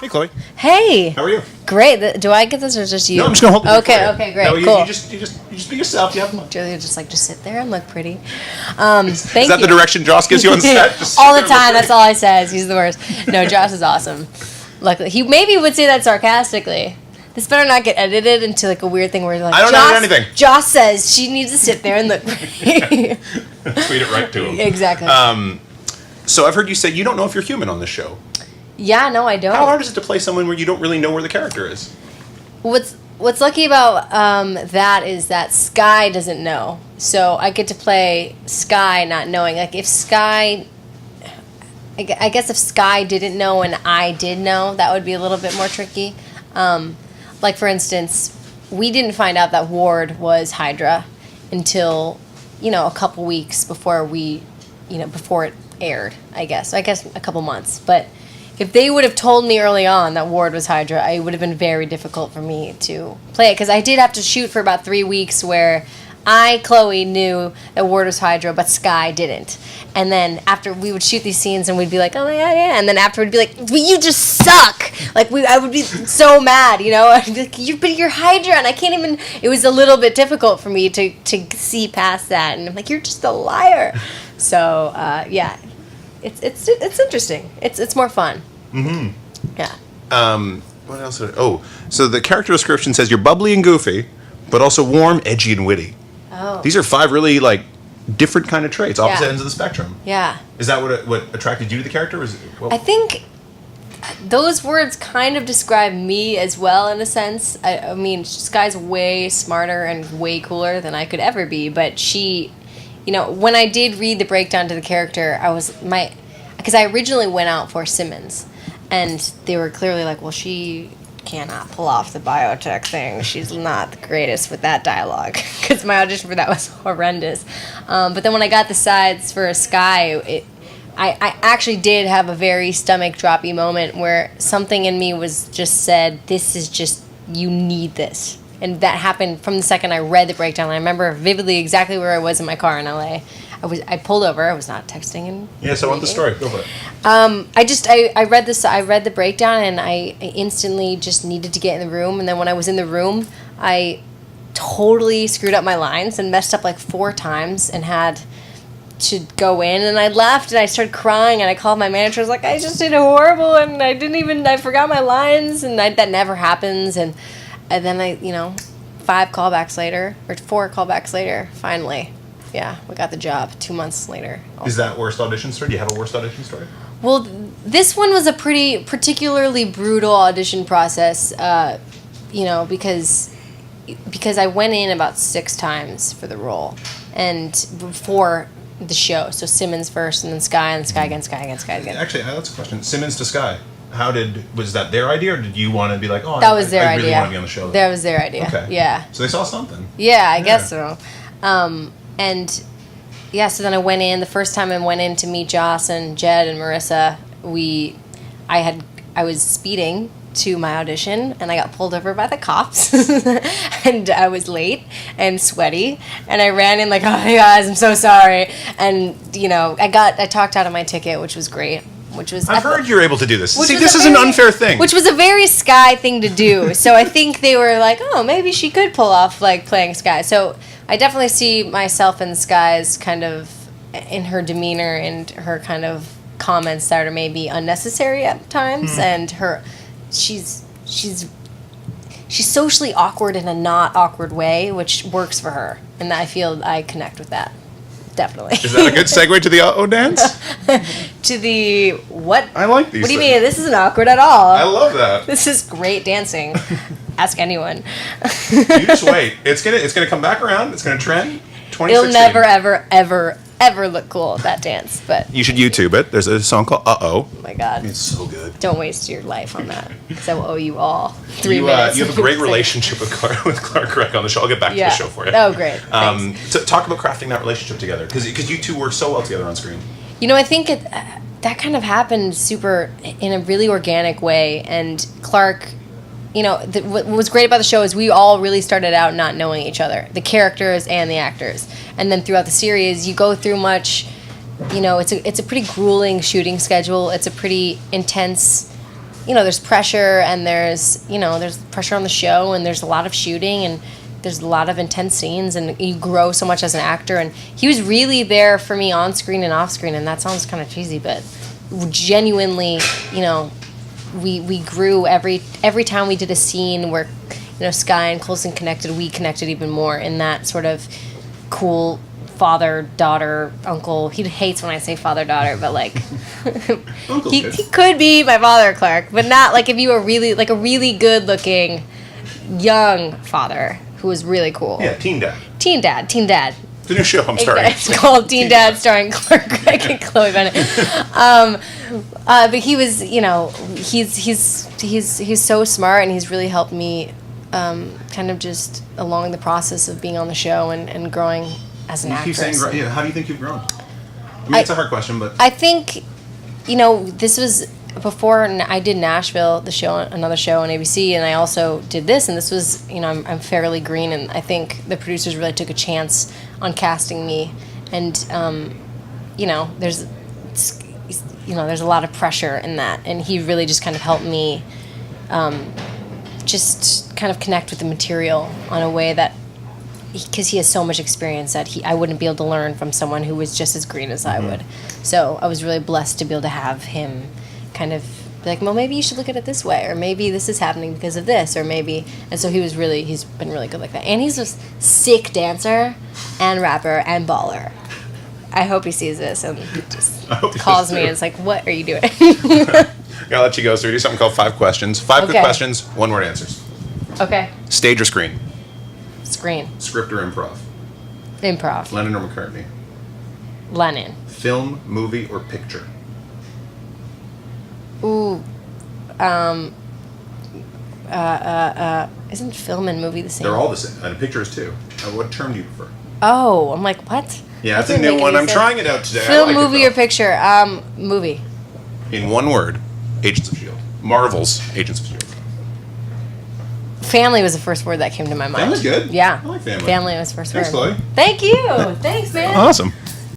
Hey, Chloe. Hey. How are you? Great. Do I get this or just you? No, I'm just gonna hold the mic for you. Okay, great, No, you, cool. you just be yourself. You have fun. Julia, just sit there and look pretty. Is Thank that you. the direction Joss gives you on set? Just all sit the there and time. look That's all he says. He's the worst. No, Joss is awesome. Luckily, he maybe would say that sarcastically. This better not get edited into like a weird thing where you're like, I don't edit anything. Joss says she needs to sit there and look pretty. Tweet it right to him. Exactly. So I've heard you say you don't know if you're human on this show. Yeah, no, I don't. How hard is it to play someone where you don't really know where the character is? What's lucky about that is that Sky doesn't know, so I get to play Sky not knowing. Like if Sky, I guess if Sky didn't know and I did know, that would be a little bit more tricky. Like for instance, we didn't find out that Ward was Hydra until a couple weeks before before it aired. I guess a couple months, but. If they would have told me early on that Ward was Hydra, it would have been very difficult for me to play it. Because I did have to shoot for about 3 weeks where Chloe, knew that Ward was Hydra, but Sky didn't. And then after we would shoot these scenes and we'd be like, oh, yeah. And then after we'd be like, but you just suck. Like, I would be so mad, I'd be like, you're Hydra. And I can't even, it was a little bit difficult for me to see past that. And I'm like, you're just a liar. So, yeah. It's interesting. It's more fun. Mm-hmm. Yeah. What else? So the character description says you're bubbly and goofy, but also warm, edgy, and witty. Oh. These are 5 really different kind of traits, opposite ends of the spectrum. Yeah. Is that what attracted you to the character? Or is it, I think those words kind of describe me as well in a sense. I mean, Sky's way smarter and way cooler than I could ever be, but she. When I did read the breakdown to the character, because I originally went out for Simmons, and they were clearly like, well, she cannot pull off the biotech thing. She's not the greatest with that dialogue, because my audition for that was horrendous. But then when I got the sides for Sky, I actually did have a very stomach-droppy moment where something in me was just said, this is just, you need this. And that happened from the second I read the breakdown. I remember vividly exactly where I was in my car in LA. I pulled over. I was not texting and. Yes, I want the story. Go for it. I read this. I read the breakdown and I instantly just needed to get in the room. And then when I was in the room, I totally screwed up my lines and messed up like 4 times and had to go in. And I left and I started crying and I called my manager. I was like, I just did horrible and I forgot my lines and that never happens and. And then 4 callbacks later, finally, we got the job 2 months later. Is that worst audition story? Do you have a worst audition story? Well, this one was a particularly brutal audition process, because I went in about 6 times for the role, and before the show, so Simmons first, and then Sky, and Sky again, Sky again, Sky again. Actually, that's a question. Simmons to Sky. Was that their idea, or did you want to be like, that was their I idea. really want to be on the show? That was their idea. Okay. Yeah. So they saw something. Yeah, I guess so. So then I went in. The first time I went in to meet Joss and Jed and Marissa, I was speeding to my audition, and I got pulled over by the cops, and I was late and sweaty, and I ran in like, oh, hey guys, I'm so sorry, and I talked out of my ticket, which was great. I've heard you're able to do this. See, this is an unfair thing. Which was a very Sky thing to do. So I think they were like, oh, maybe she could pull off playing Sky. So I definitely see myself in Sky's kind of, in her demeanor and her kind of comments that are maybe unnecessary at times. And she's socially awkward in a not awkward way, which works for her. And I feel I connect with that. Definitely. Is that a good segue to the uh-oh dance? To the what? I like these What do you things. mean? This isn't awkward at all. I love that. This is great dancing. Ask anyone. You just wait. It's gonna come back around. It's gonna trend. 2016. It'll never, ever, ever, ever look cool, that dance. But you should YouTube it. There's a song called Uh-Oh. Oh my God. It's so good. Don't waste your life on that. Because I will owe you all 3 minutes. You have a great relationship with Clark Gregg on the show. I'll get back to the show for you. Oh, great. So talk about crafting that relationship together. Because you two work so well together on screen. I think that kind of happened in a really organic way. And Clark, what was great about the show is we all really started out not knowing each other, the characters and the actors. And then throughout the series, you go through it's a pretty grueling shooting schedule. It's a pretty intense there's pressure, and there's pressure on the show, and there's a lot of shooting, and there's a lot of intense scenes, and you grow so much as an actor. And he was really there for me on screen and off screen, and that sounds kind of cheesy, but genuinely, we grew every time we did a scene where, Sky and Coulson connected, we connected even more in that sort of cool father, daughter, uncle. He hates when I say father, daughter, but like he could be my father, Clark, but not like if you were really like a really good looking young father who was really cool. Yeah, Teen Dad. It's a new show. I'm sorry. It's called Teen Dad, starring Clark Gregg and Chloe Bennet. But he was, he's so smart, and he's really helped me kind of just along the process of being on the show and growing as an actress. How do you think you've grown? I mean, it's a hard question, but I think, this was before I did Nashville, another show on ABC, and I also did this, and this was, I'm fairly green, and I think the producers really took a chance on casting me, and there's a lot of pressure in that, and he really just kind of helped me just kind of connect with the material on a way that, because he has so much experience that I wouldn't be able to learn from someone who was just as green as I would. So I was really blessed to be able to have him kind of be like, well, maybe you should look at it this way, or maybe this is happening because of this, or maybe. And so he's been really good like that. And he's a sick dancer and rapper and baller. I hope he sees this and just calls me and is like, what are you doing? Gotta let you go. So we do something called 5 questions. 5 quick questions, 1-word answers. Okay. Stage or screen? Screen. Script or improv? Improv. Lennon or McCartney? Lennon. Film, movie, or picture? Ooh. Isn't film and movie the same? They're all the same. And a picture is too. What term do you prefer? Oh, I'm like, what? Yeah, that's a new one. I'm trying it out today. Film, movie, or picture? Movie. In one word, Agents of S.H.I.E.L.D. Marvel's Agents of S.H.I.E.L.D. Family was the first word that came to my mind. Family's good. Yeah. I like family. Family was the first word. Thanks, Chloe. Thank you. Thanks, man. Awesome.